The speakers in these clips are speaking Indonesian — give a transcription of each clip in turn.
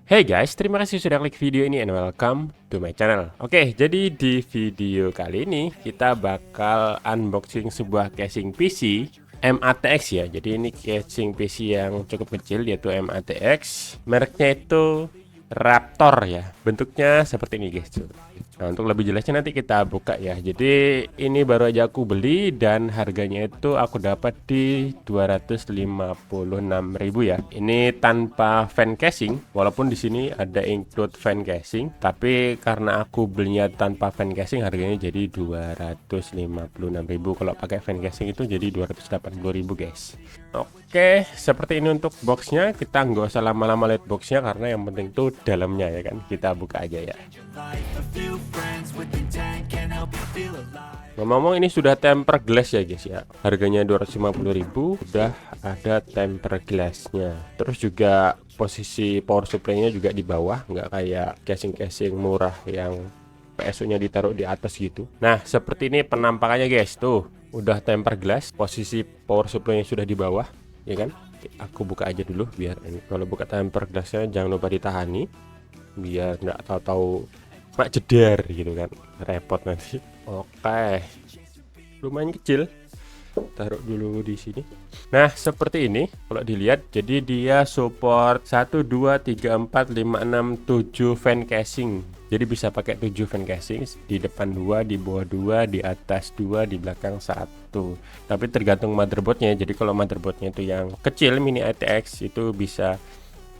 Hey guys, terima kasih sudah klik video ini and welcome to my channel. Oke, jadi di video kali ini kita bakal unboxing sebuah casing PC MATX ya. Jadi ini casing PC yang cukup kecil yaitu MATX. Mereknya itu Raptor ya. Bentuknya seperti ini guys. Nah, untuk lebih jelasnya nanti kita buka ya. Jadi ini baru aja aku beli dan harganya itu aku dapat di 256.000 ya. Ini tanpa fan casing, walaupun di sini ada include fan casing, tapi karena aku belinya tanpa fan casing harganya jadi 256.000. Kalau pakai fan casing itu jadi 280.000 guys. Oke, seperti ini untuk boxnya. Kita nggak usah lama-lama lihat boxnya karena yang penting tuh dalamnya ya kan. Kita buka aja ya. Ngomong-ngomong ini sudah temper glass ya guys ya. Harganya 250.000, udah ada temper glassnya. Terus juga posisi power supply-nya juga di bawah, nggak kayak casing-casing murah yang PSU-nya ditaruh di atas gitu. Nah, seperti ini penampakannya guys. Tuh, udah temper glass, posisi power supply-nya sudah di bawah, ya kan? Aku buka aja dulu biar ini. Kalau buka temper glass-nya jangan lupa ditahani biar nggak tahu-tahu mak jedar gitu kan, repot nanti. Oke, lumayan kecil, taruh dulu di sini. Nah, seperti ini kalau dilihat, jadi dia support 1 2 3 4 5 6 7 fan casing. Jadi bisa pakai 7 fan casing, di depan 2, di bawah 2, di atas 2, di belakang 1. Tapi tergantung motherboardnya. Jadi kalau motherboardnya itu yang kecil mini ATX itu bisa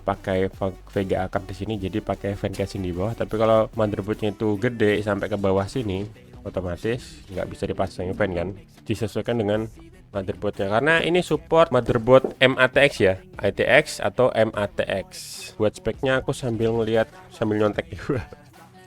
pakai VGA card di sini, jadi pakai fan casing di bawah. Tapi kalau motherboardnya itu gede sampai ke bawah sini, otomatis nggak bisa dipasang fan kan, disesuaikan dengan motherboardnya. Karena ini support motherboard MATX ya, ATX atau MATX. Buat speknya aku sambil ngeliat sambil nyontek juga.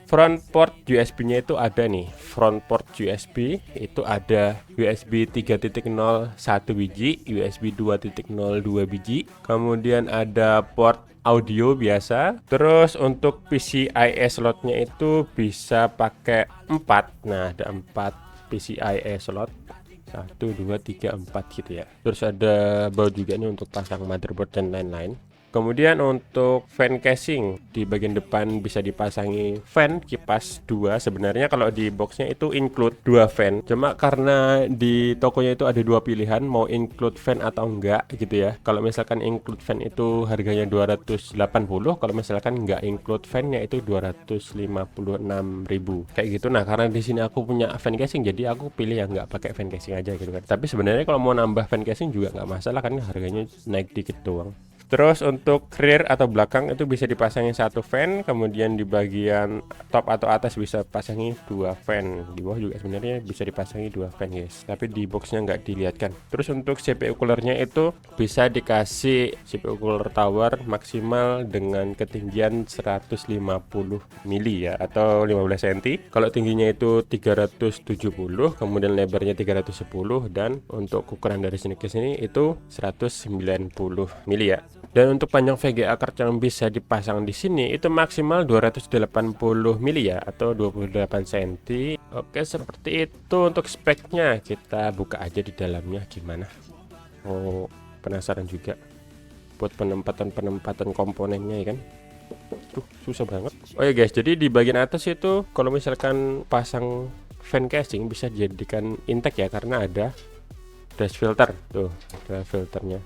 Front port USB-nya itu ada nih. Front port USB itu ada USB 3.0 1 biji, USB 2.0 2 biji. Kemudian ada port audio biasa. Terus untuk PCIe slotnya itu bisa pakai 4. Nah, ada 4 PCIe slot. 1 2 3 4 gitu ya. Terus ada baut juga nih untuk pasang motherboard dan lain-lain. Kemudian untuk fan casing di bagian depan bisa dipasangi fan kipas 2. Sebenarnya kalau di boxnya itu include 2 fan. Cuma karena di tokonya itu ada 2 pilihan mau include fan atau enggak gitu ya. Kalau misalkan include fan itu harganya 280, kalau misalkan enggak include fan nya itu 256.000. Kayak gitu. Nah, karena di sini aku punya fan casing jadi aku pilih yang enggak pakai fan casing aja gitu kan. Tapi sebenarnya kalau mau nambah fan casing juga enggak masalah kan, harganya naik dikit doang. Terus untuk rear atau belakang itu bisa dipasangin 1 fan, kemudian di bagian top atau atas bisa pasangi 2 fan, di bawah juga sebenarnya bisa dipasangi 2 fan guys, tapi di boxnya nggak dilihatkan. Terus untuk CPU coolernya itu bisa dikasih CPU cooler tower maksimal dengan ketinggian 150 mili ya, atau 15 cm. Kalau tingginya itu 370, kemudian lebarnya 310, dan untuk ukuran dari sini ke sini itu 190 mili ya. Dan untuk panjang VGA card yang bisa dipasang di sini itu maksimal 280 mili ya, atau 28 cm. Oke, seperti itu untuk speknya. Kita buka aja di dalamnya gimana. Oh, penasaran juga buat penempatan komponennya ya kan. Susah banget. Oh ya guys, jadi di bagian atas itu kalau misalkan pasang fan casing bisa dijadikan intake ya, karena ada dash filter. Tuh, ada filternya.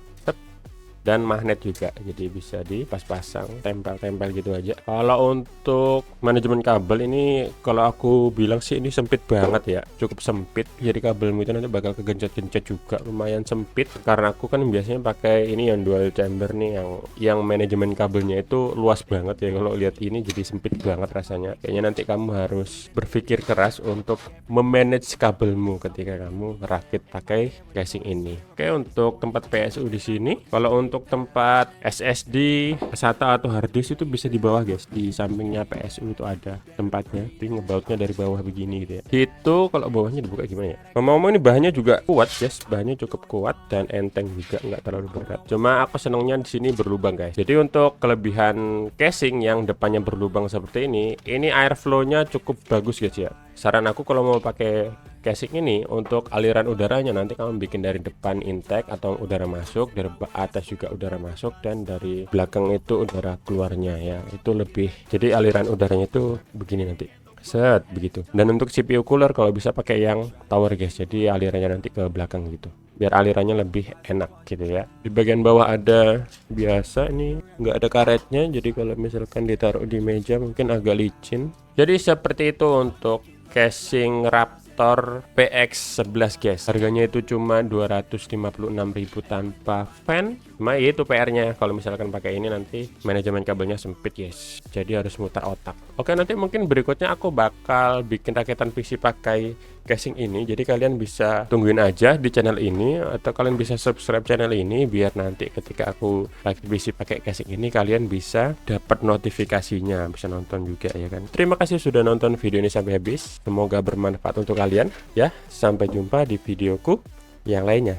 Dan magnet juga, jadi bisa dipas-pasang, tempel-tempel gitu aja. Kalau untuk manajemen kabel ini, kalau aku bilang sih ini sempit banget ya, cukup sempit. Jadi kabelmu itu nanti bakal kegencet-gencet juga, lumayan sempit. Karena aku kan biasanya pakai ini yang dual chamber nih, yang manajemen kabelnya itu luas banget ya. Kalau lihat ini jadi sempit banget rasanya. Kayaknya nanti kamu harus berpikir keras untuk memanage kabelmu ketika kamu rakit pakai casing ini. Oke, untuk tempat PSU di sini, kalau untuk tempat SSD, SATA atau harddisk itu bisa di bawah guys, di sampingnya PSU itu ada tempatnya. Jadi ngebautnya dari bawah begini gitu ya. Itu kalau bawahnya dibuka gimana ya. Ngomong-ngomong ini bahannya juga kuat guys, bahannya cukup kuat dan enteng juga, nggak terlalu berat. Cuma aku senangnya di sini berlubang guys. Jadi untuk kelebihan casing yang depannya berlubang seperti ini airflow-nya cukup bagus guys ya. Saran aku kalau mau pakai casing ini untuk aliran udaranya nanti kamu bikin dari depan intake atau udara masuk, dari atas juga udara masuk, dan dari belakang itu udara keluarnya ya. Itu lebih, jadi aliran udaranya itu begini nanti. Set begitu. Dan untuk CPU cooler kalau bisa pakai yang tower guys. Jadi alirannya nanti ke belakang gitu. Biar alirannya lebih enak gitu ya. Di bagian bawah ada biasa ini nggak ada karetnya. Jadi kalau misalkan ditaruh di meja mungkin agak licin. Jadi seperti itu untuk casing Raptor PX11 guys. Harganya itu cuma 256.000 tanpa fan. Cuma itu PR-nya kalau misalkan pakai ini nanti manajemen kabelnya sempit guys. Jadi harus muter otak. Oke, nanti mungkin berikutnya aku bakal bikin rakitan PC pakai casing ini. Jadi kalian bisa tungguin aja di channel ini atau kalian bisa subscribe channel ini biar nanti ketika aku rakit PC pakai casing ini kalian bisa dapat notifikasinya, bisa nonton juga ya kan. Terima kasih sudah nonton video ini sampai habis. Semoga bermanfaat untuk kalian ya. Sampai jumpa di videoku yang lainnya.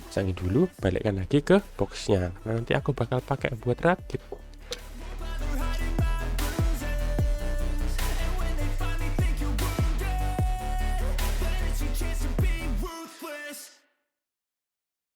Pasangin dulu, balikkan lagi ke boxnya. Nanti aku bakal pakai buat rakit.